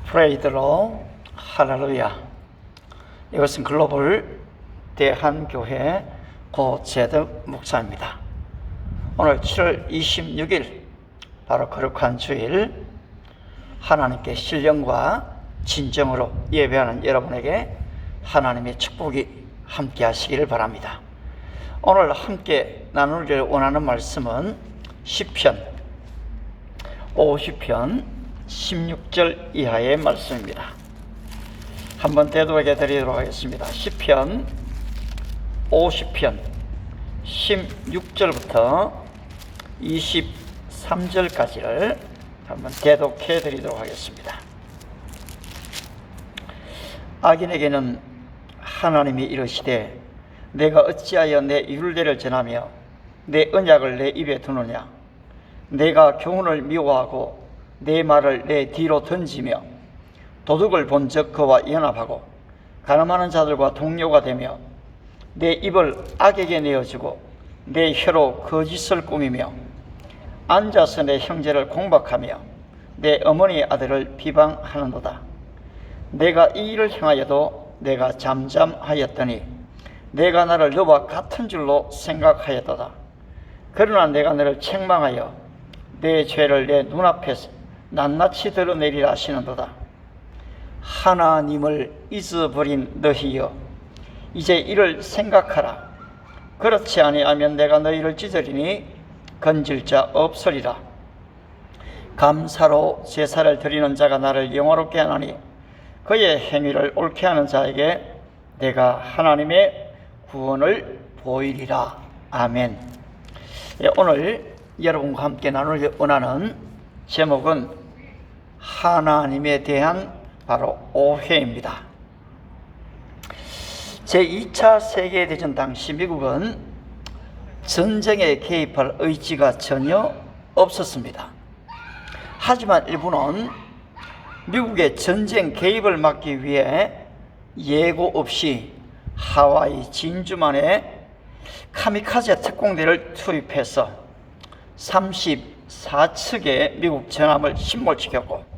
프레이드로 할렐루야. 이것은 글로벌 대한교회 고재덕 목사입니다. 오늘 7월 26일 바로 거룩한 주일, 하나님께 신령과 진정으로 예배하는 여러분에게 하나님의 축복이 함께 하시기를 바랍니다. 오늘 함께 나누기를 원하는 말씀은 시편 50편 16절 이하의 말씀입니다. 한번 대독해 드리도록 하겠습니다. 시편 50편 16절부터 23절까지를 한번 대독해 드리도록 하겠습니다. 악인에게는 하나님이 이르시되 내가 어찌하여 내 율례를 전하며 내 언약을 내 입에 두느냐. 내가 교훈을 미워하고 내 말을 내 뒤로 던지며 도둑을 본즉 그와 연합하고 가늠하는 자들과 동료가 되며 내 입을 악에게 내어주고 내 혀로 거짓을 꾸미며 앉아서 내 형제를 공박하며 내 어머니의 아들을 비방하는도다. 내가 이 일을 행하여도 내가 잠잠하였더니 내가 나를 너와 같은 줄로 생각하였도다. 그러나 내가 너를 책망하여 내 죄를 내 눈앞에서 낱낱이 드러내리라 하시는도다. 하나님을 잊어버린 너희여, 이제 이를 생각하라. 그렇지 아니하면 내가 너희를 찢으리니 건질 자 없으리라. 감사로 제사를 드리는 자가 나를 영화롭게 하나니 그의 행위를 옳게 하는 자에게 내가 하나님의 구원을 보이리라. 아멘. 오늘 여러분과 함께 나누기 원하는 제목은 하나님에 대한 바로 오해입니다. 제2차 세계대전 당시 미국은 전쟁에 개입할 의지가 전혀 없었습니다. 하지만 일본은 미국의 전쟁 개입을 막기 위해 예고 없이 하와이 진주만에 카미카제 특공대를 투입해서 34척의 미국 전함을 침몰시켰고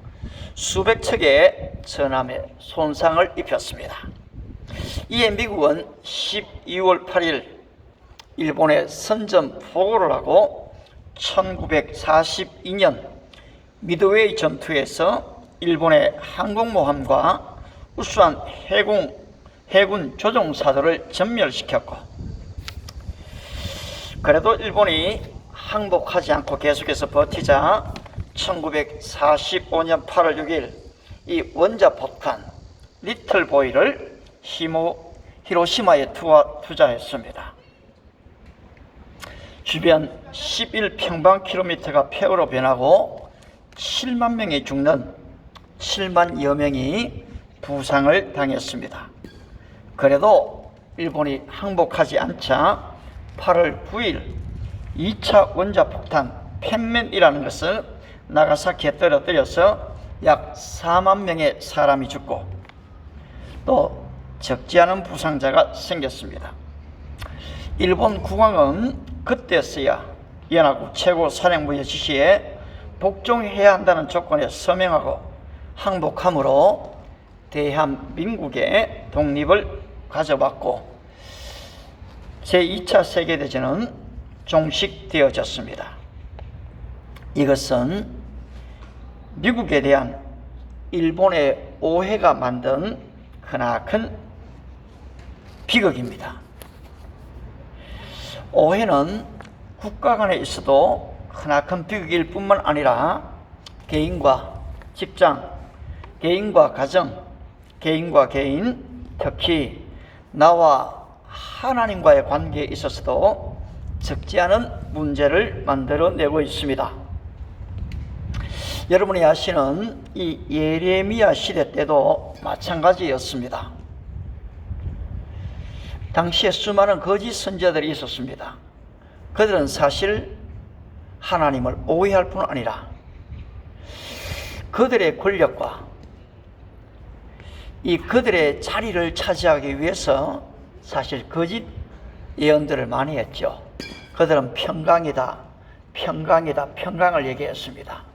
수백 척의 전함에 손상을 입혔습니다. 이에 미국은 12월 8일 일본에 선전 보고를 하고 1942년 미드웨이 전투에서 일본의 항공모함과 우수한 해군 조종사들을 전멸시켰고, 그래도 일본이 항복하지 않고 계속해서 버티자 1945년 8월 6일 이 원자폭탄 리틀보이를 히로시마에 투자했습니다. 주변 11평방킬로미터가 폐허로 변하고 7만 명이 죽는 7만여 명이 부상을 당했습니다. 그래도 일본이 항복하지 않자 8월 9일 2차 원자폭탄 펜맨이라는 것을 나가사키에 떨어뜨려서 약 4만 명의 사람이 죽고 또 적지 않은 부상자가 생겼습니다. 일본 국왕은 그때서야 연합국 최고사령부의 지시에 복종해야 한다는 조건에 서명하고 항복함으로 대한민국의 독립을 가져왔고 제2차 세계대전은 종식되어졌습니다. 이것은 미국에 대한 일본의 오해가 만든 크나큰 비극입니다. 오해는 국가 간에 있어도 크나큰 비극일 뿐만 아니라 개인과 직장, 개인과 가정, 개인과 개인, 특히 나와 하나님과의 관계에 있어서도 적지 않은 문제를 만들어내고 있습니다. 여러분이 아시는 이 예레미야 시대 때도 마찬가지였습니다. 당시에 수많은 거짓 선지자들이 있었습니다. 그들은 사실 하나님을 오해할 뿐 아니라 그들의 권력과 이 그들의 자리를 차지하기 위해서 사실 거짓 예언들을 많이 했죠. 그들은 평강이다, 평강을 얘기했습니다.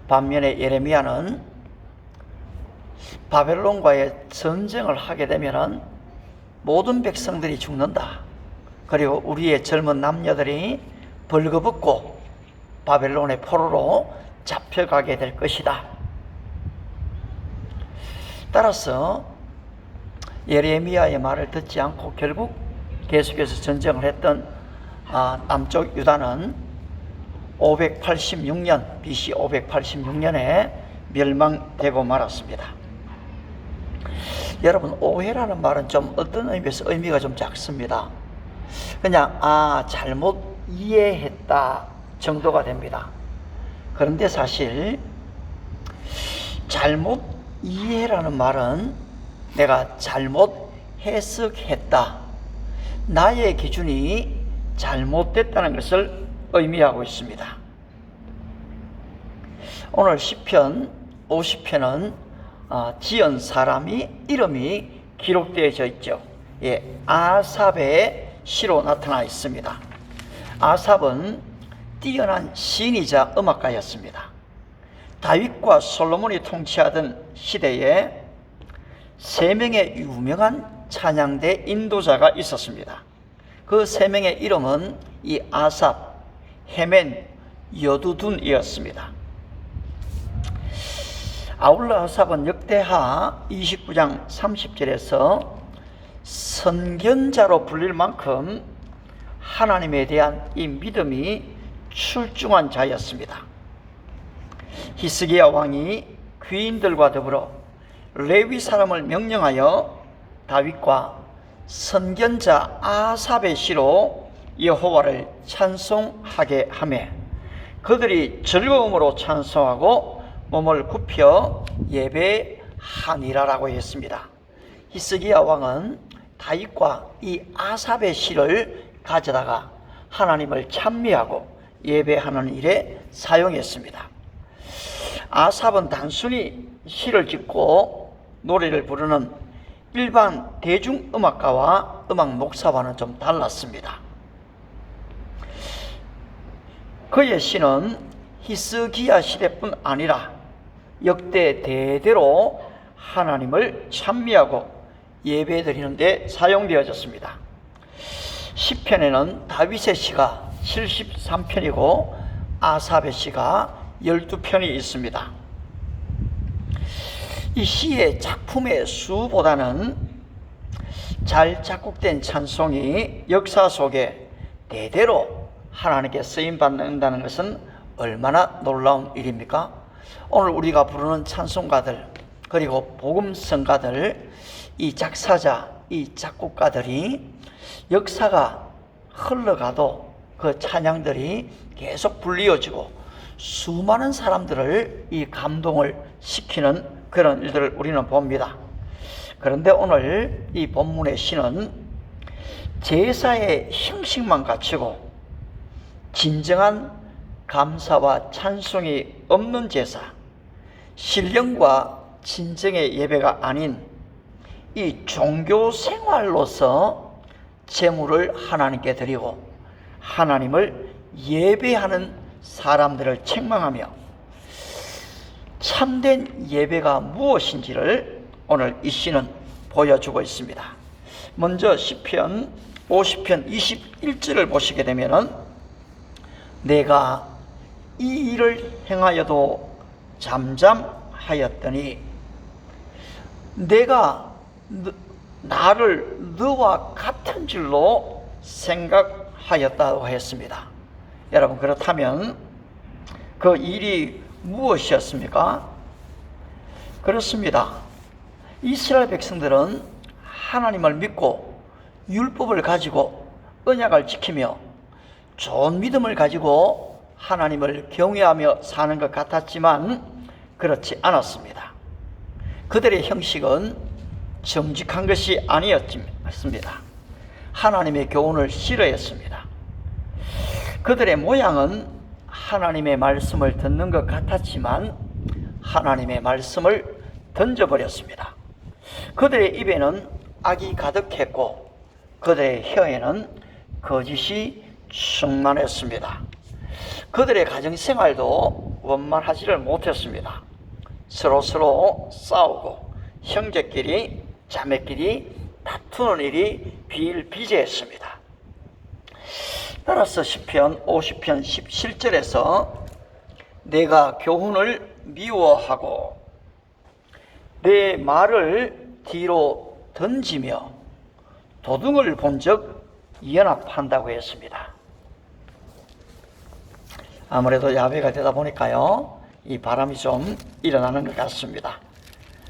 반면에 예레미야는 바벨론과의 전쟁을 하게 되면은 모든 백성들이 죽는다. 그리고 우리의 젊은 남녀들이 벌거벗고 바벨론의 포로로 잡혀가게 될 것이다. 따라서 예레미야의 말을 듣지 않고 결국 계속해서 전쟁을 했던 남쪽 유다는 586년 BC 586년에 멸망되고 말았습니다. 여러분, 오해라는 말은 좀 어떤 의미에서 의미가 좀 작습니다. 그냥 잘못 이해했다 정도가 됩니다. 그런데 사실 잘못 이해라는 말은 내가 잘못 해석했다, 나의 기준이 잘못됐다는 것을 의미하고 있습니다. 오늘 시편 50편은 지은 사람이 이름이 기록되어져 있죠. 아삽의 시로 나타나 있습니다. 아삽은 뛰어난 시인이자 음악가였습니다. 다윗과 솔로몬이 통치하던 시대에 3명의 유명한 찬양대 인도자가 있었습니다. 그 3명의 이름은 이 아삽, 헤맨, 여두둔이었습니다. 아울러 아삽은 역대하 29장 30절에서 선견자로 불릴 만큼 하나님에 대한 이 믿음이 출중한 자였습니다. 히스기야 왕이 귀인들과 더불어 레위 사람을 명령하여 다윗과 선견자 아삽의 시로 여호와를 찬송하게 하며 그들이 즐거움으로 찬송하고 몸을 굽혀 예배하니라라고 했습니다. 히스기야 왕은 다윗과 이 아삽의 시를 가져다가 하나님을 찬미하고 예배하는 일에 사용했습니다. 아삽은 단순히 시를 짓고 노래를 부르는 일반 대중음악가와 음악 목사와는 좀 달랐습니다. 그의 시는 히스기야 시대뿐 아니라 역대 대대로 하나님을 찬미하고 예배드리는 데 사용되어졌습니다. 시편에는 다윗의 시가 73편이고 아삽의 시가 12편이 있습니다. 이 시의 작품의 수보다는 잘 작곡된 찬송이 역사 속에 대대로 하나님께 쓰임받는다는 것은 얼마나 놀라운 일입니까? 오늘 우리가 부르는 찬송가들, 그리고 복음성가들, 이 작사자, 이 작곡가들이 역사가 흘러가도 그 찬양들이 계속 불리어지고 수많은 사람들을 이 감동을 시키는 그런 일들을 우리는 봅니다. 그런데 오늘 이 본문의 시는 제사의 형식만 갖추고 진정한 감사와 찬송이 없는 제사, 신령과 진정의 예배가 아닌 이 종교 생활로서 제물을 하나님께 드리고 하나님을 예배하는 사람들을 책망하며 참된 예배가 무엇인지를 오늘 이 시는 보여주고 있습니다. 먼저 시편 50편 21절을 보시게 되면은 내가 이 일을 행하여도 잠잠하였더니 내가 나를 너와 같은 줄로 생각하였다고 했습니다. 여러분, 그렇다면 그 일이 무엇이었습니까? 그렇습니다. 이스라엘 백성들은 하나님을 믿고 율법을 가지고 언약을 지키며 좋은 믿음을 가지고 하나님을 경외하며 사는 것 같았지만 그렇지 않았습니다. 그들의 형식은 정직한 것이 아니었습니다. 하나님의 교훈을 싫어했습니다. 그들의 모양은 하나님의 말씀을 듣는 것 같았지만 하나님의 말씀을 던져버렸습니다. 그들의 입에는 악이 가득했고 그들의 혀에는 거짓이 충만했습니다. 그들의 가정생활도 원만하지를 못했습니다. 서로 싸우고 형제끼리 자매끼리 다투는 일이 비일비재했습니다. 따라서 시편 50편 17절에서 내가 교훈을 미워하고 내 말을 뒤로 던지며 도둑을 본즉 연합한다고 했습니다. 아무래도 야외가 되다 보니까요, 이 바람이 좀 일어나는 것 같습니다.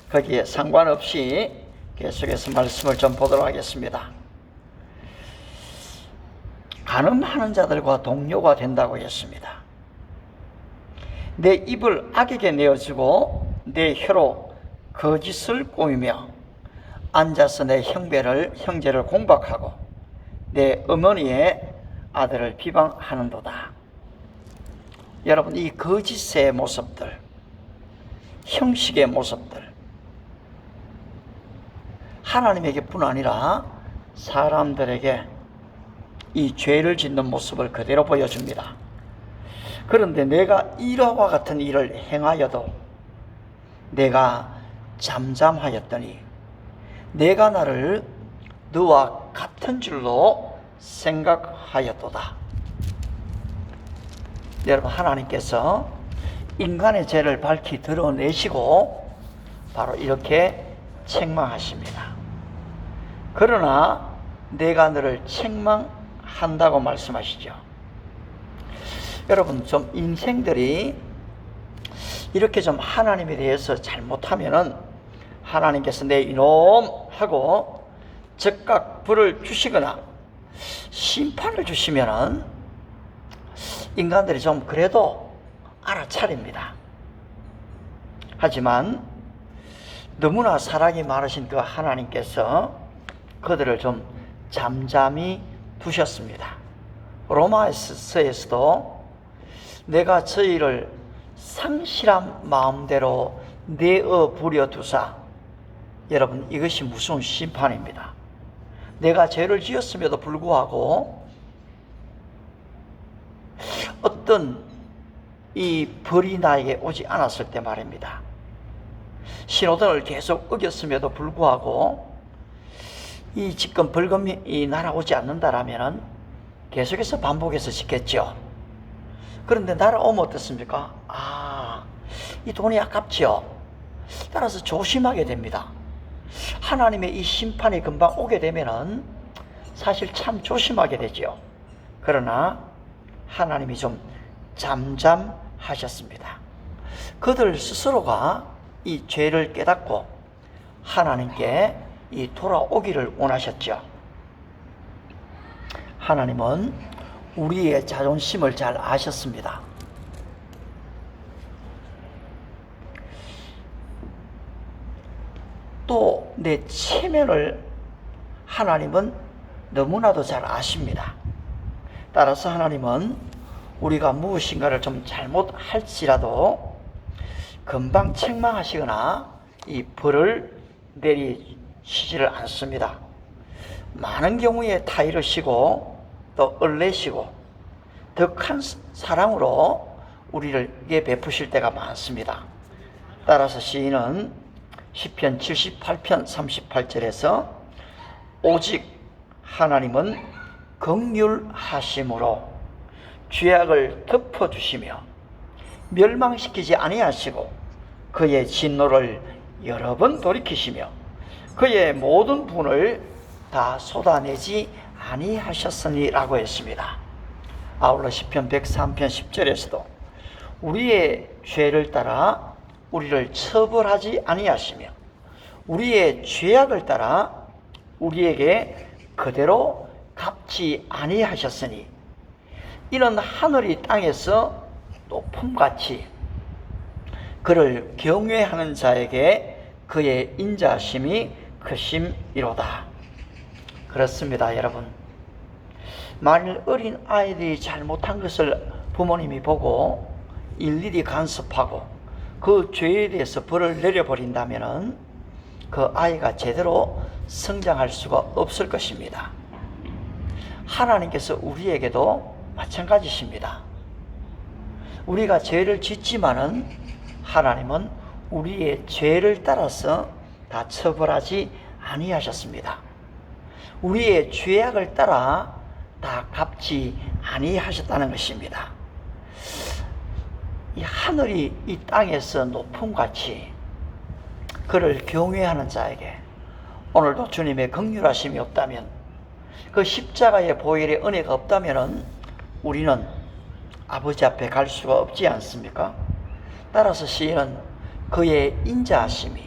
거기에 상관없이 계속해서 말씀을 좀 보도록 하겠습니다. 간음하는 자들과 동료가 된다고 했습니다. 내 입을 악에게 내어주고 내 혀로 거짓을 꾸미며 앉아서 내 형제를 공박하고 내 어머니의 아들을 비방하는도다. 여러분, 이 거짓의 모습들, 형식의 모습들, 하나님에게뿐 아니라 사람들에게 이 죄를 짓는 모습을 그대로 보여줍니다. 그런데 내가 이와 같은 일을 행하여도 내가 잠잠하였더니 내가 나를 너와 같은 줄로 생각하였도다. 여러분, 하나님께서 인간의 죄를 밝히 드러내시고 바로 이렇게 책망하십니다. 그러나 내가 너를 책망한다고 말씀하시죠. 여러분, 좀 인생들이 이렇게 좀 하나님에 대해서 잘못하면은 하나님께서 내 이놈 하고 즉각 불을 주시거나 심판을 주시면은 인간들이 좀 그래도 알아차립니다. 하지만 너무나 사랑이 많으신 그 하나님께서 그들을 좀 잠잠히 두셨습니다. 로마서에서도 내가 저희를 상실한 마음대로 내어 부려 두사, 여러분, 이것이 무서운 심판입니다. 내가 죄를 지었음에도 불구하고 어떤 이 벌이 나에게 오지 않았을 때 말입니다. 신호등을 계속 어겼음에도 불구하고 이 지금 벌금이 날아오지 않는다라면 계속해서 반복해서 지켰죠. 그런데 날아오면 어떻습니까? 이 돈이 아깝죠. 따라서 조심하게 됩니다. 하나님의 이 심판이 금방 오게 되면은 사실 참 조심하게 되죠. 그러나 하나님이 좀 잠잠하셨습니다. 그들 스스로가 이 죄를 깨닫고 하나님께 이 돌아오기를 원하셨죠. 하나님은 우리의 자존심을 잘 아셨습니다. 또 내 체면을 하나님은 너무나도 잘 아십니다. 따라서 하나님은 우리가 무엇인가를 좀 잘못할지라도 금방 책망하시거나 이 벌을 내리시지를 않습니다. 많은 경우에 타이르시고 또 얼레시고 덕한 사랑으로 우리에게 베푸실 때가 많습니다. 따라서 시인은 시편 78편 38절에서 오직 하나님은 긍휼하심으로 죄악을 덮어주시며 멸망시키지 아니하시고 그의 진노를 여러 번 돌이키시며 그의 모든 분을 다 쏟아내지 아니하셨으니라고 했습니다. 아울러 시편 103편 10절에서도 우리의 죄를 따라 우리를 처벌하지 아니하시며 우리의 죄악을 따라 우리에게 그대로 갚지 아니하셨으니 이런 하늘이 땅에서 높음같이 그를 경외하는 자에게 그의 인자심이 크심이로다. 그렇습니다, 여러분. 만일 어린 아이들이 잘못한 것을 부모님이 보고 일일이 간섭하고 그 죄에 대해서 벌을 내려버린다면 그 아이가 제대로 성장할 수가 없을 것입니다. 하나님께서 우리에게도 마찬가지십니다. 우리가 죄를 짓지만은 하나님은 우리의 죄를 따라서 다 처벌하지 아니하셨습니다. 우리의 죄악을 따라 다 갚지 아니하셨다는 것입니다. 이 하늘이 이 땅에서 높음같이 그를 경외하는 자에게 오늘도 주님의 긍휼하심이 없다면, 그 십자가의 보혈의 은혜가 없다면 우리는 아버지 앞에 갈 수가 없지 않습니까? 따라서 시인은 그의 인자하심이,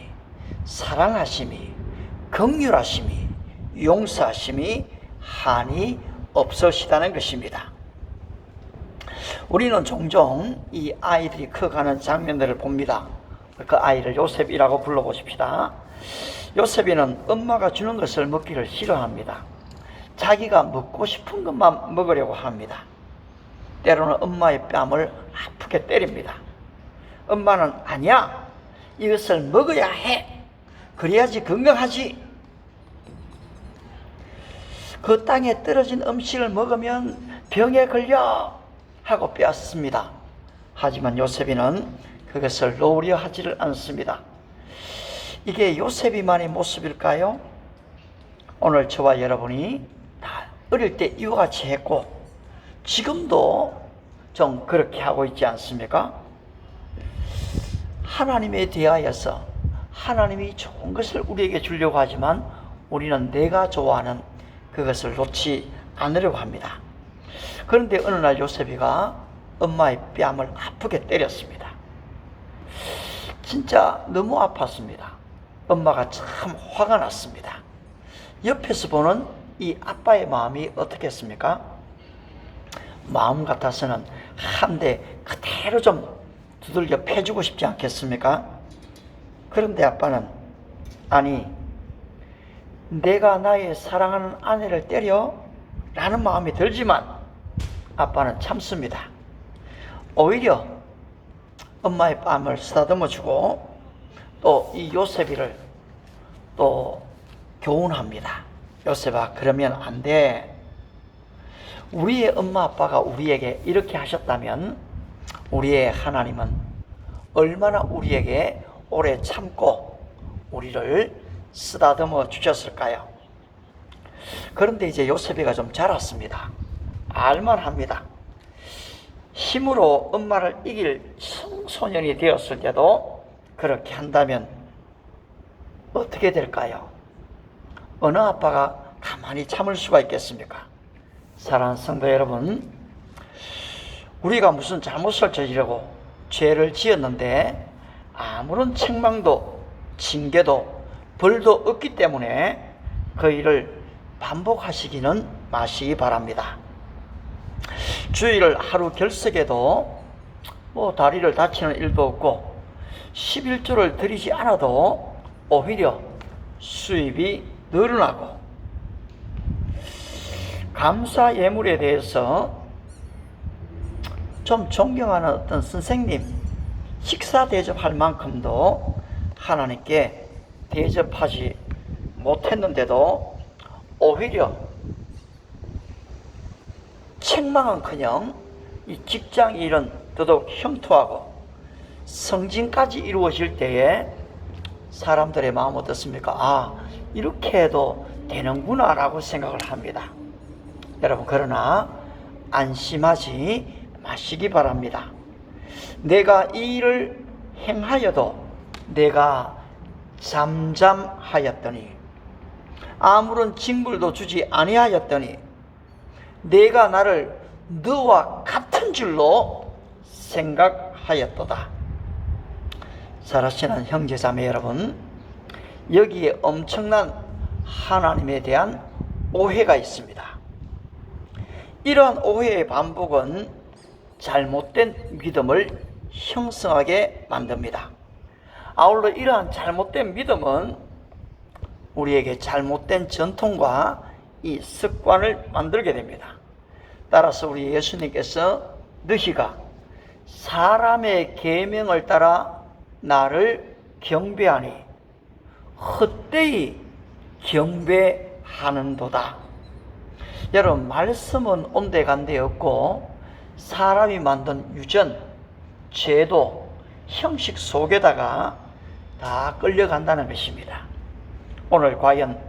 사랑하심이, 긍휼하심이, 용서하심이 한이 없으시다는 것입니다. 우리는 종종 이 아이들이 커가는 장면들을 봅니다. 그 아이를 요셉이라고 불러보십시다. 요셉이는 엄마가 주는 것을 먹기를 싫어합니다. 자기가 먹고 싶은 것만 먹으려고 합니다. 때로는 엄마의 뺨을 아프게 때립니다. 엄마는 아니야, 이것을 먹어야 해, 그래야지 건강하지, 그 땅에 떨어진 음식을 먹으면 병에 걸려 하고 빼앗습니다. 하지만 요셉이는 그것을 놓으려 하지를 않습니다. 이게 요셉이만의 모습일까요? 오늘 저와 여러분이 다 어릴 때 이와 같이 했고 지금도 좀 그렇게 하고 있지 않습니까? 하나님에 대하여서 하나님이 좋은 것을 우리에게 주려고 하지만 우리는 내가 좋아하는 그것을 놓지 않으려고 합니다. 그런데 어느 날 요셉이가 엄마의 뺨을 아프게 때렸습니다. 진짜 너무 아팠습니다. 엄마가 참 화가 났습니다. 옆에서 보는 이 아빠의 마음이 어떻겠습니까? 마음 같아서는 한 대 그대로 좀 두들겨 패주고 싶지 않겠습니까? 그런데 아빠는, 아니, 내가 나의 사랑하는 아내를 때려? 라는 마음이 들지만 아빠는 참습니다. 오히려 엄마의 뺨을 쓰다듬어 주고 또 이 요셉이를 또 교훈합니다. 요셉아, 그러면 안 돼. 우리의 엄마 아빠가 우리에게 이렇게 하셨다면 우리의 하나님은 얼마나 우리에게 오래 참고 우리를 쓰다듬어 주셨을까요? 그런데 이제 요셉이가 좀 자랐습니다. 알만합니다. 힘으로 엄마를 이길 청소년이 되었을 때도 그렇게 한다면 어떻게 될까요? 어느 아빠가 가만히 참을 수가 있겠습니까? 사랑하는 성도 여러분, 우리가 무슨 잘못을 저지르고 죄를 지었는데 아무런 책망도 징계도 벌도 없기 때문에 그 일을 반복하시기는 마시기 바랍니다. 주일을 하루 결석해도 다리를 다치는 일도 없고 11조를 드리지 않아도 오히려 수입이 늘어나고, 감사 예물에 대해서 좀 존경하는 어떤 선생님 식사 대접할 만큼도 하나님께 대접하지 못했는데도 오히려 책망은커녕 이 직장 일은 더더욱 형통하고 성진까지 이루어질 때에 사람들의 마음 어떻습니까? 아, 이렇게 해도 되는구나 라고 생각을 합니다. 여러분, 그러나 안심하지 마시기 바랍니다. 내가 이 일을 행하여도 내가 잠잠하였더니 아무런 징벌도 주지 아니하였더니 내가 나를 너와 같은 줄로 생각하였도다. 사랑하는 형제자매 여러분, 여기에 엄청난 하나님에 대한 오해가 있습니다. 이러한 오해의 반복은 잘못된 믿음을 형성하게 만듭니다. 아울러 이러한 잘못된 믿음은 우리에게 잘못된 전통과 이 습관을 만들게 됩니다. 따라서 우리 예수님께서 너희가 사람의 계명을 따라 나를 경배하니 헛되이 경배하는도다. 여러분, 말씀은 온데간데 없고 사람이 만든 유전, 제도, 형식 속에다가 다 끌려간다는 것입니다. 오늘 과연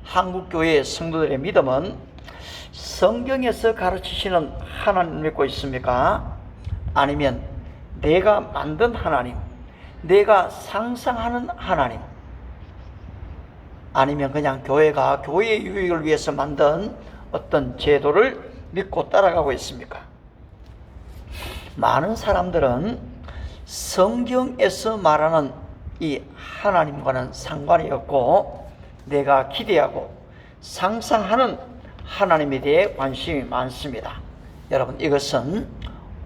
한국교회의 성도들의 믿음은 성경에서 가르치시는 하나님을 믿고 있습니까? 아니면 내가 만든 하나님, 내가 상상하는 하나님, 아니면 그냥 교회가 교회의 유익을 위해서 만든 어떤 제도를 믿고 따라가고 있습니까? 많은 사람들은 성경에서 말하는 이 하나님과는 상관이 없고 내가 기대하고 상상하는 하나님에 대해 관심이 많습니다. 여러분, 이것은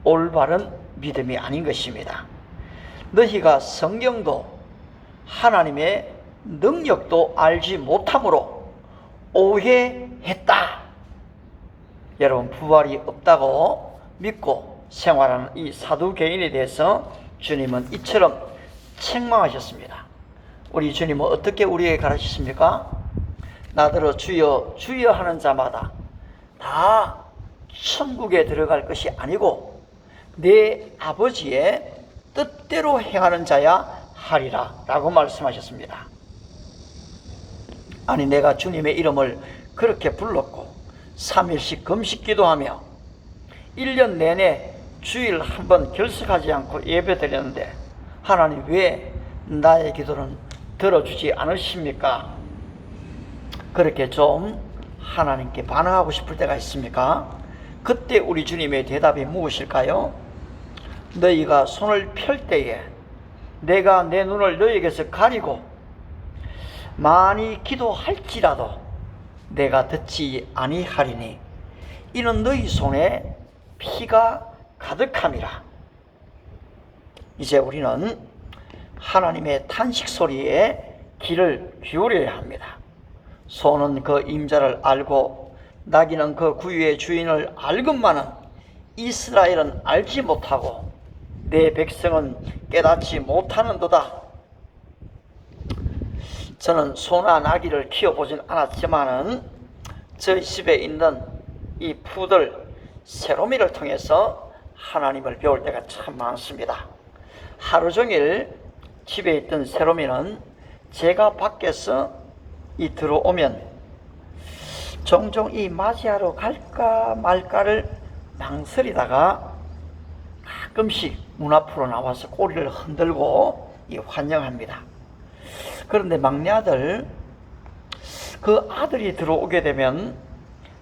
올바른 믿음이 아닌 것입니다. 너희가 성경도 하나님의 능력도 알지 못함으로 오해했다. 여러분, 부활이 없다고 믿고 생활하는 이 사두개인에 대해서 주님은 이처럼 책망하셨습니다. 우리 주님은 어떻게 우리에게 가르치십니까? 나더러 주여 주여 하는 자마다 다 천국에 들어갈 것이 아니고 내 아버지의 뜻대로 행하는 자야 하리라 라고 말씀하셨습니다. 아니, 내가 주님의 이름을 그렇게 불렀고 3일씩 금식 기도하며 1년 내내 주일 한 번 결석하지 않고 예배 드렸는데 하나님 왜 나의 기도는 들어주지 않으십니까? 그렇게 좀 하나님께 반응하고 싶을 때가 있습니까? 그때 우리 주님의 대답이 무엇일까요? 너희가 손을 펼 때에 내가 내 눈을 너희에게서 가리고 많이 기도할지라도 내가 듣지 아니하리니 이는 너희 손에 피가 가득함이라. 이제 우리는 하나님의 탄식 소리에 귀를 기울여야 합니다. 소는 그 임자를 알고 나귀는 그 구유의 주인을 알건만은 이스라엘은 알지 못하고 내 백성은 깨닫지 못하는도다. 저는 소나 나귀를 키워보진 않았지만은 저희 집에 있는 이 푸들 세로미를 통해서 하나님을 배울 때가 참 많습니다. 하루 종일 집에 있던 세로미는 제가 밖에서 들어오면 종종 이 맞이하러 갈까 말까를 망설이다가 가끔씩 문 앞으로 나와서 꼬리를 흔들고 환영합니다. 그런데 막내 아들, 그 아들이 들어오게 되면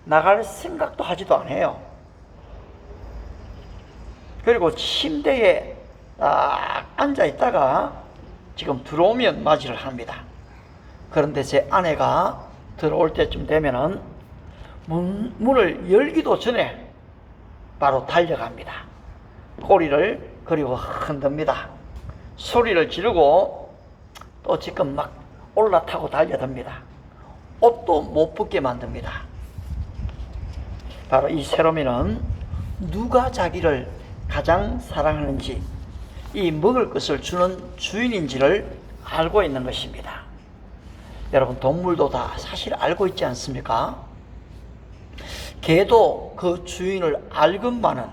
나갈 생각도 하지도 않아요. 그리고 침대에 앉아 있다가 지금 들어오면 맞이를 합니다. 그런데 제 아내가 들어올 때쯤 되면은 문을 열기도 전에 바로 달려갑니다. 꼬리를 그리고 흔듭니다. 소리를 지르고 또 지금 막 올라타고 달려듭니다. 옷도 못 벗게 만듭니다. 바로 이 세로미는 누가 자기를 가장 사랑하는지, 이 먹을 것을 주는 주인인지를 알고 있는 것입니다. 여러분, 동물도 다 사실 알고 있지 않습니까? 개도 그 주인을 알건만은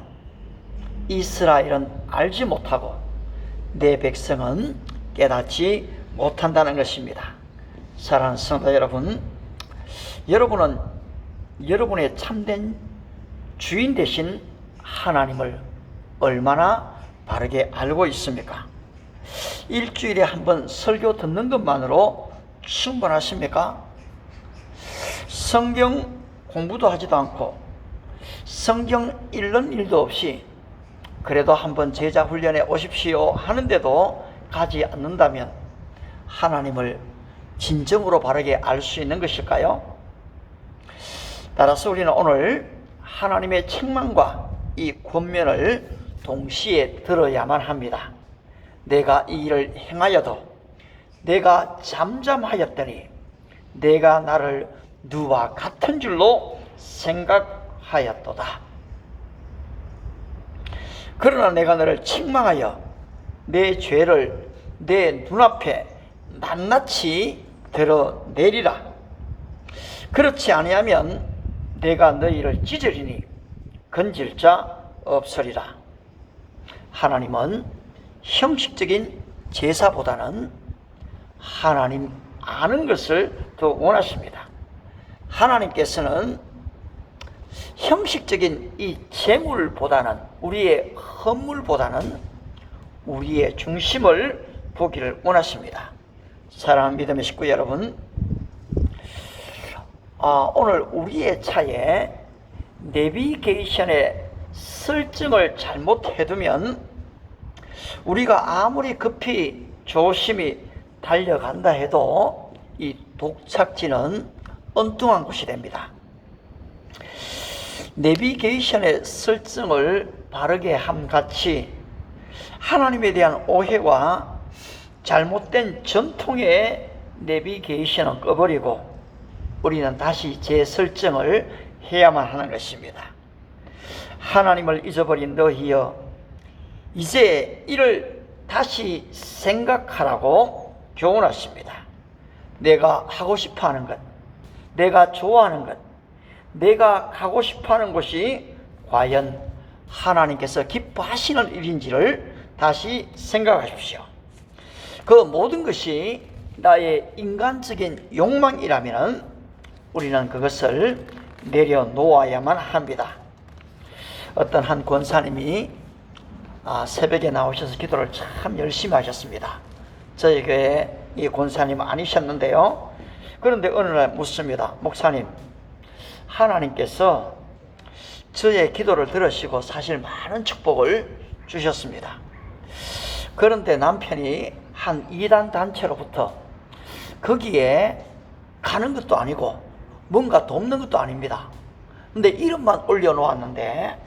이스라엘은 알지 못하고 내 백성은 깨닫지 못한다는 것입니다. 사랑하는 성도 여러분, 여러분은 여러분의 참된 주인 되신 하나님을 얼마나 바르게 알고 있습니까? 일주일에 한 번 설교 듣는 것만으로 충분하십니까? 성경 공부도 하지도 않고 성경 읽는 일도 없이 그래도 한번 제자 훈련에 오십시오 하는데도 가지 않는다면 하나님을 진정으로 바르게 알 수 있는 것일까요? 따라서 우리는 오늘 하나님의 책망과 이 권면을 동시에 들어야만 합니다. 내가 이 일을 행하여도 내가 잠잠하였더니 내가 나를 누와 같은 줄로 생각하였도다. 그러나 내가 너를 책망하여 내 죄를 내 눈앞에 낱낱이 드러내리라. 그렇지 아니하면 내가 너희를 찢으리니 건질 자 없으리라. 하나님은 형식적인 제사보다는 하나님 아는 것을 더 원하십니다. 하나님께서는 형식적인 이 재물보다는, 우리의 헌물보다는 우리의 중심을 보기를 원하십니다. 사랑하는 믿음의 식구 여러분, 오늘 우리의 차에 내비게이션의 설정을 잘못해두면 우리가 아무리 급히 조심히 달려간다 해도 이 독착지는 엉뚱한 곳이 됩니다. 내비게이션의 설정을 바르게 함같이 하나님에 대한 오해와 잘못된 전통의 내비게이션은 꺼버리고 우리는 다시 재설정을 해야만 하는 것입니다. 하나님을 잊어버린 너희여, 이제 이를 다시 생각하라고 교훈하십니다. 내가 하고 싶어하는 것, 내가 좋아하는 것, 내가 가고 싶어하는 곳이 과연 하나님께서 기뻐하시는 일인지를 다시 생각하십시오. 그 모든 것이 나의 인간적인 욕망이라면 우리는 그것을 내려놓아야만 합니다. 어떤 한 권사님이 새벽에 나오셔서 기도를 참 열심히 하셨습니다. 저희 교회 이 권사님 아니셨는데요. 그런데 어느 날 묻습니다. 목사님, 하나님께서 저의 기도를 들으시고 사실 많은 축복을 주셨습니다. 그런데 남편이 한 이단 단체로부터 거기에 가는 것도 아니고 뭔가 돕는 것도 아닙니다. 근데 이름만 올려놓았는데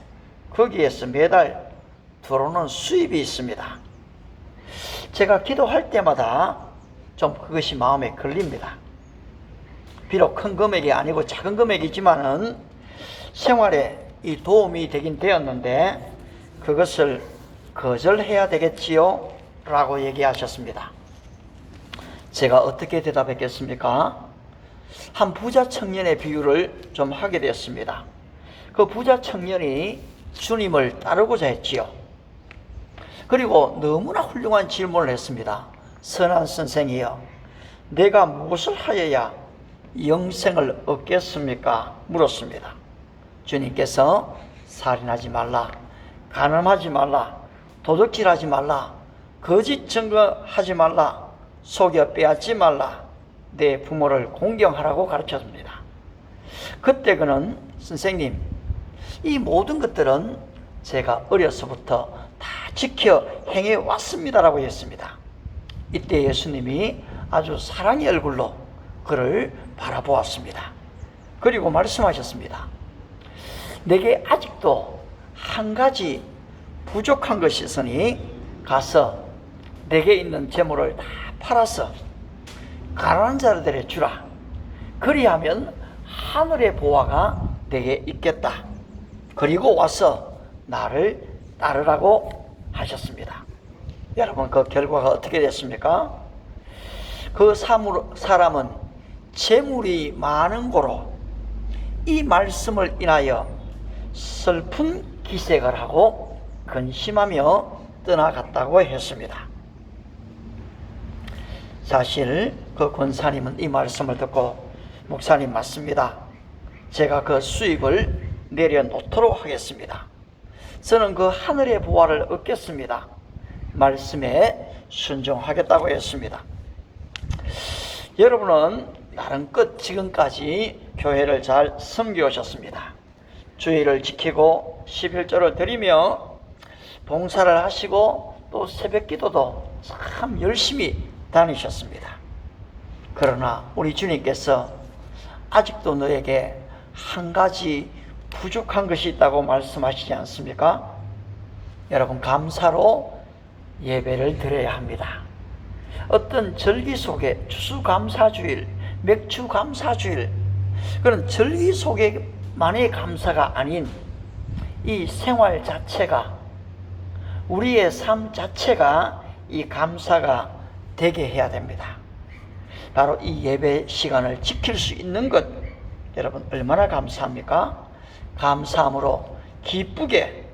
거기에서 매달 들어오는 수입이 있습니다. 제가 기도할 때마다 좀 그것이 마음에 걸립니다. 비록 큰 금액이 아니고 작은 금액이지만은 생활에 이 도움이 되긴 되었는데 그것을 거절해야 되겠지요? 라고 얘기하셨습니다. 제가 어떻게 대답했겠습니까? 한 부자 청년의 비유를 좀 하게 되었습니다. 그 부자 청년이 주님을 따르고자 했지요. 그리고 너무나 훌륭한 질문을 했습니다. 선한 선생이여, 내가 무엇을 하여야 영생을 얻겠습니까? 물었습니다. 주님께서 살인하지 말라, 간음하지 말라, 도둑질하지 말라, 거짓 증거하지 말라, 속여 빼앗지 말라, 내 부모를 공경하라고 가르쳤습니다. 그때 그는 선생님, 이 모든 것들은 제가 어려서부터 다 지켜 행해 왔습니다라고 했습니다. 이때 예수님이 아주 사랑의 얼굴로 그를 바라보았습니다. 그리고 말씀하셨습니다. 내게 아직도 한 가지 부족한 것이 있으니 가서 내게 있는 재물을 다 팔아서 가난한 자들에게 주라. 그리하면 하늘의 보화가 내게 있겠다. 그리고 와서 나를 따르라고 하셨습니다. 여러분, 그 결과가 어떻게 됐습니까? 그 사람은 재물이 많은 고로 이 말씀을 인하여 슬픈 기색을 하고 근심하며 떠나갔다고 했습니다. 사실 그 권사님은 이 말씀을 듣고 목사님 맞습니다. 제가 그 수입을 내려놓도록 하겠습니다. 저는 그 하늘의 보화를 얻겠습니다. 말씀에 순종하겠다고 했습니다. 여러분은 나름껏 지금까지 교회를 잘 섬기셨습니다. 주의를 지키고 11조를 드리며 봉사를 하시고 또 새벽기도도 참 열심히 다니셨습니다. 그러나 우리 주님께서 아직도 너에게 한 가지 부족한 것이 있다고 말씀하시지 않습니까? 여러분, 감사로 예배를 드려야 합니다. 어떤 절기 속에 추수감사주일, 맥주감사주일, 그런 절기 속에만의 감사가 아닌 이 생활 자체가, 우리의 삶 자체가 이 감사가 되게 해야 됩니다. 바로 이 예배 시간을 지킬 수 있는 것, 여러분 얼마나 감사합니까? 감사함으로 기쁘게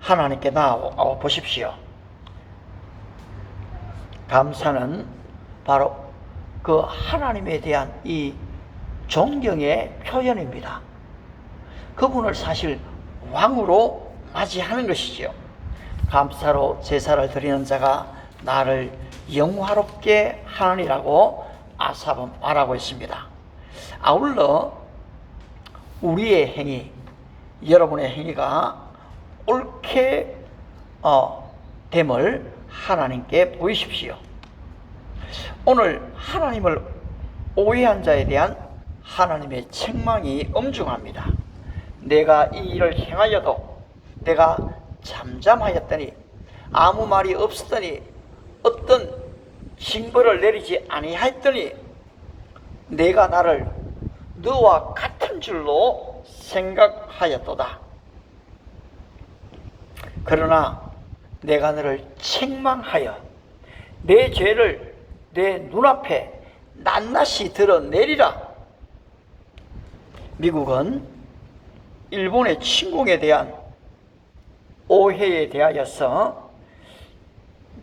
하나님께 나와 보십시오. 감사는 바로 그 하나님에 대한 이 존경의 표현입니다. 그분을 사실 왕으로 맞이하는 것이지요. 감사로 제사를 드리는 자가 나를 영화롭게 하느니라고 아삽은 말하고 있습니다. 아울러 우리의 행위, 여러분의 행위가 옳게 됨을 하나님께 보이십시오. 오늘 하나님을 오해한 자에 대한 하나님의 책망이 엄중합니다. 내가 이 일을 행하여도 내가 잠잠하였더니 아무 말이 없었더니 어떤 징벌을 내리지 아니하였더니 내가 나를 너와 같은 줄로 생각하였도다. 그러나 내가 너를 책망하여 내 죄를 내 눈앞에 낱낱이 드러내리라. 미국은 일본의 침공에 대한 오해에 대하여서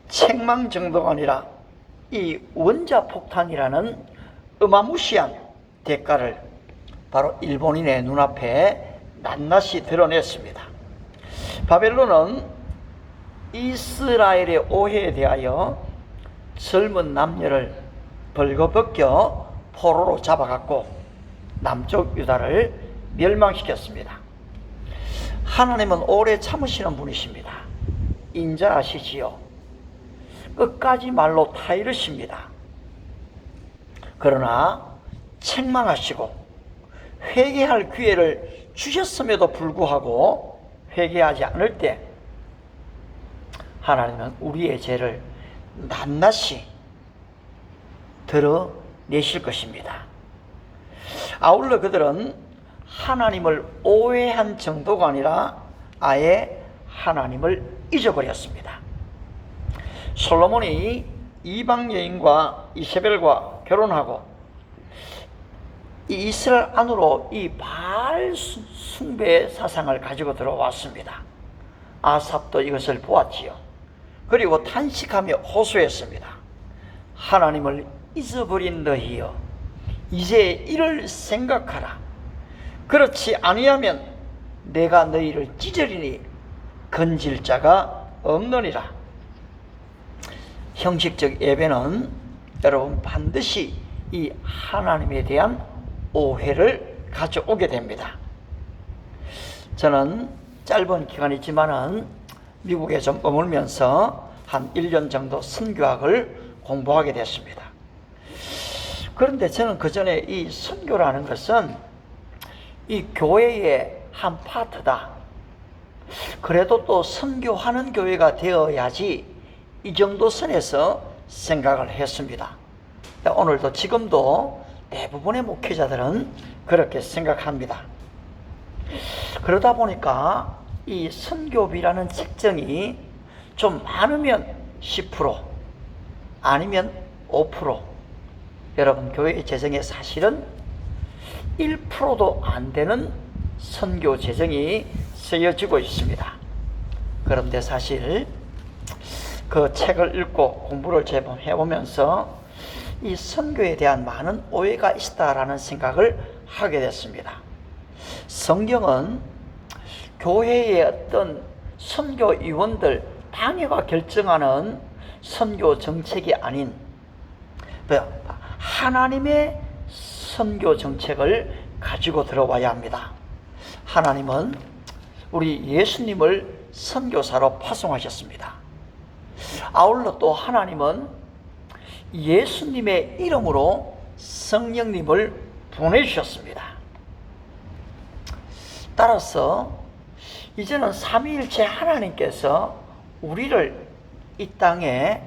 책망 정도가 아니라 이 원자폭탄이라는 어마무시한 대가를 바로 일본인의 눈앞에 낱낱이 드러냈습니다. 바벨론은 이스라엘의 오해에 대하여 젊은 남녀를 벌거벗겨 포로로 잡아갔고 남쪽 유다를 멸망시켰습니다. 하나님은 오래 참으시는 분이십니다. 인자하시지요. 끝까지 말로 타이르십니다. 그러나 책망하시고 회개할 기회를 주셨음에도 불구하고 회개하지 않을 때 하나님은 우리의 죄를 낱낱이 드러내실 것입니다. 아울러 그들은 하나님을 오해한 정도가 아니라 아예 하나님을 잊어버렸습니다. 솔로몬이 이방 여인과 이세벨과 결혼하고 이 이스라엘 안으로 이 바알 숭배 사상을 가지고 들어왔습니다. 아삽도 이것을 보았지요. 그리고 탄식하며 호소했습니다. 하나님을 잊어버린 너희여, 이제 이를 생각하라. 그렇지 아니하면 내가 너희를 찢으리니 건질 자가 없느니라. 형식적 예배는 여러분 반드시 이 하나님에 대한 오해를 가져오게 됩니다. 저는 짧은 기간이지만은 미국에 좀 머물면서 한 1년 정도 선교학을 공부하게 됐습니다. 그런데 저는 그 전에 이 선교라는 것은 이 교회의 한 파트다. 그래도 또 선교하는 교회가 되어야지 이 정도 선에서 생각을 했습니다. 오늘도 지금도 대부분의 목회자들은 그렇게 생각합니다. 그러다 보니까 이 선교비라는 책정이 좀 많으면 10%, 아니면 5%. 여러분, 교회 재정에 사실은 1%도 안 되는 선교 재정이 쓰여지고 있습니다. 그런데 사실 그 책을 읽고 공부를 제법 해보면서 이 선교에 대한 많은 오해가 있다라는 생각을 하게 됐습니다. 성경은 교회의 어떤 선교위원들 당회가 결정하는 선교 정책이 아닌 하나님의 선교 정책을 가지고 들어와야 합니다. 하나님은 우리 예수님을 선교사로 파송하셨습니다. 아울러 또 하나님은 예수님의 이름으로 성령님을 보내주셨습니다. 따라서 이제는 삼위일체 하나님께서 우리를 이 땅에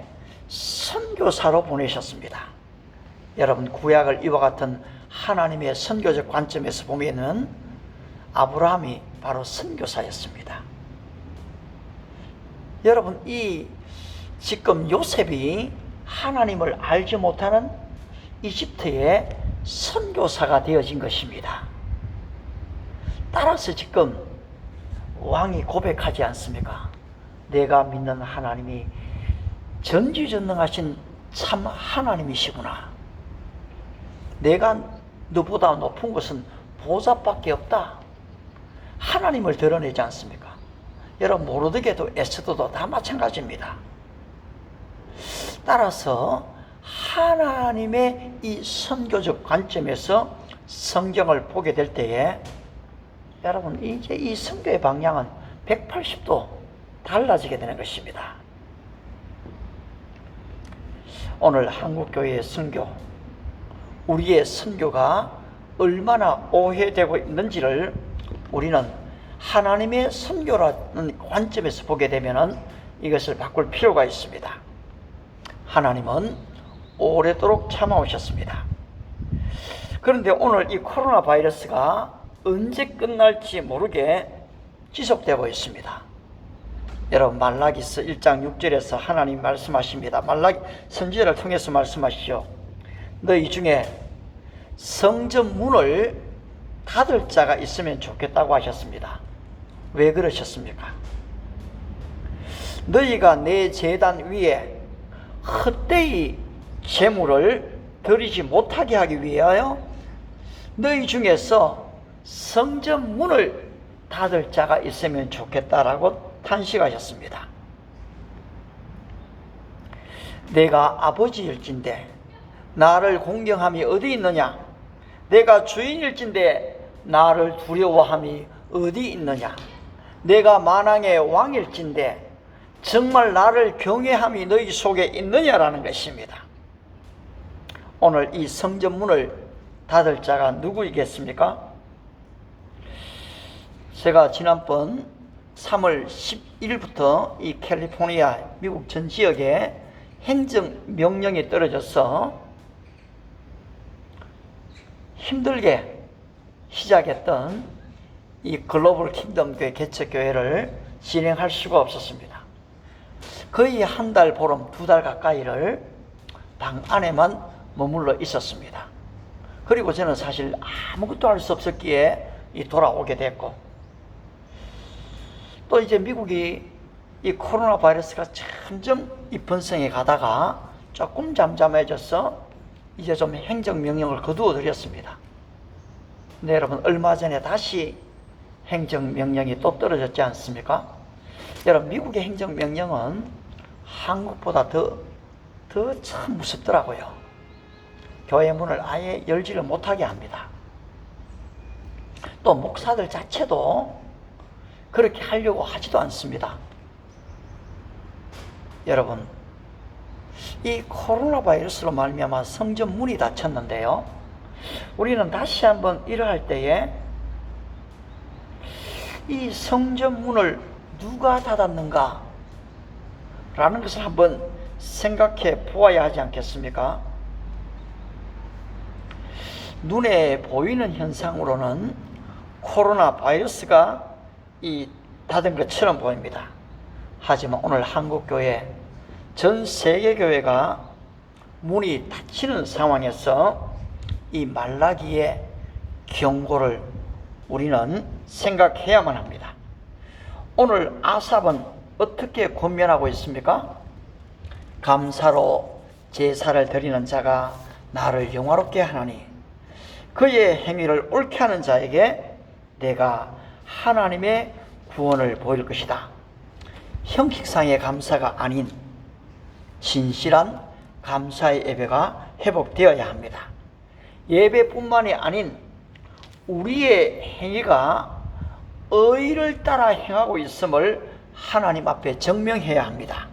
선교사로 보내셨습니다. 여러분, 구약을 이와 같은 하나님의 선교적 관점에서 보면은 아브라함이 바로 선교사였습니다. 여러분, 이 지금 요셉이 하나님을 알지 못하는 이집트의 선교사가 되어진 것입니다. 따라서 지금 왕이 고백하지 않습니까? 내가 믿는 하나님이 전지전능하신 참 하나님이시구나. 내가 너보다 높은 것은 보좌밖에 없다. 하나님을 드러내지 않습니까? 여러분 모르드게도 에스더도 다 마찬가지입니다. 따라서 하나님의 이 선교적 관점에서 성경을 보게 될 때에 여러분 이제 이 선교의 방향은 180도 달라지게 되는 것입니다. 오늘 한국교회의 선교, 우리의 선교가 얼마나 오해되고 있는지를 우리는 하나님의 선교라는 관점에서 보게 되면 이것을 바꿀 필요가 있습니다. 하나님은 오래도록 참아오셨습니다. 그런데 오늘 이 코로나 바이러스가 언제 끝날지 모르게 지속되고 있습니다. 여러분 말라기서 1장 6절에서 하나님 말씀하십니다. 말라기 선지자를 통해서 말씀하시오. 너희 중에 성전 문을 닫을 자가 있으면 좋겠다고 하셨습니다. 왜 그러셨습니까? 너희가 내 제단 위에 헛되이 제물을 드리지 못하게 하기 위하여 너희 중에서 성전 문을 닫을 자가 있으면 좋겠다라고 탄식하셨습니다. 내가 아버지일진데 나를 공경함이 어디 있느냐? 내가 주인일진데 나를 두려워함이 어디 있느냐? 내가 만왕의 왕일진데 정말 나를 경외함이 너희 속에 있느냐라는 것입니다. 오늘 이 성전문을 닫을 자가 누구이겠습니까? 제가 지난번 3월 11일부터 이 캘리포니아 미국 전 지역에 행정명령이 떨어져서 힘들게 시작했던 이 글로벌 킹덤 교회 개척교회를 진행할 수가 없었습니다. 거의 한 달 보름, 2달 가까이를 방 안에만 머물러 있었습니다. 그리고 저는 사실 아무것도 할 수 없었기에 돌아오게 됐고, 또 이제 미국이 이 코로나 바이러스가 점점 이 번성해 가다가 조금 잠잠해져서 이제 좀 행정명령을 거두어 드렸습니다. 근데 여러분 얼마 전에 다시 행정명령이 또 떨어졌지 않습니까? 여러분 미국의 행정명령은 한국보다 더 참 무섭더라고요. 교회 문을 아예 열지를 못하게 합니다. 또 목사들 자체도 그렇게 하려고 하지도 않습니다. 여러분 이 코로나 바이러스로 말미암아 성전 문이 닫혔는데요, 우리는 다시 한번 일을 할 때에 이 성전 문을 누가 닫았는가 라는 것을 한번 생각해 보아야 하지 않겠습니까? 눈에 보이는 현상으로는 코로나 바이러스가 닫은 것처럼 보입니다. 하지만 오늘 한국교회, 전 세계교회가 문이 닫히는 상황에서 이 말라기의 경고를 우리는 생각해야만 합니다. 오늘 아삽은 어떻게 권면하고 있습니까? 감사로 제사를 드리는 자가 나를 영화롭게 하나니 그의 행위를 옳게 하는 자에게 내가 하나님의 구원을 보일 것이다. 형식상의 감사가 아닌 진실한 감사의 예배가 회복되어야 합니다. 예배뿐만이 아닌 우리의 행위가 의를 따라 행하고 있음을 하나님 앞에 증명해야 합니다.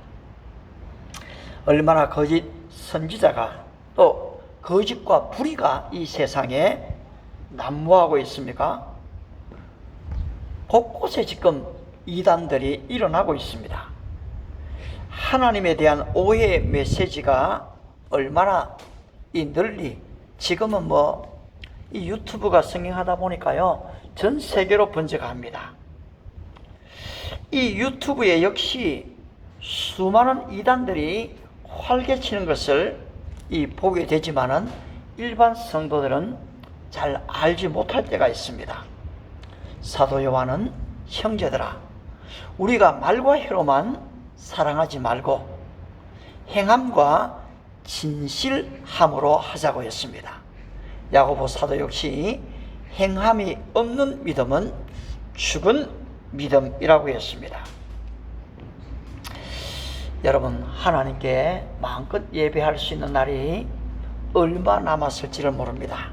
얼마나 거짓 선지자가 또 거짓과 불의가 이 세상에 난무하고 있습니까? 곳곳에 지금 이단들이 일어나고 있습니다. 하나님에 대한 오해의 메시지가 얼마나 널리, 지금은 이 유튜브가 성행하다 보니까요 전 세계로 번져갑니다. 이 유튜브에 역시 수많은 이단들이 활개치는 것을 보게 되지만은 일반 성도들은 잘 알지 못할 때가 있습니다. 사도 요한은 형제들아, 우리가 말과 혀로만 사랑하지 말고 행함과 진실함으로 하자고 했습니다. 야고보 사도 역시 행함이 없는 믿음은 죽은 믿음이라고 했습니다. 여러분, 하나님께 마음껏 예배할 수 있는 날이 얼마 남았을지를 모릅니다.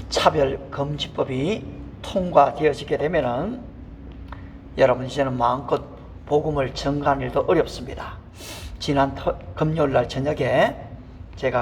차별금지법이 통과되어지게 되면은 여러분, 이제는 마음껏 복음을 전가하는 일도 어렵습니다. 지난 금요일날 저녁에 제가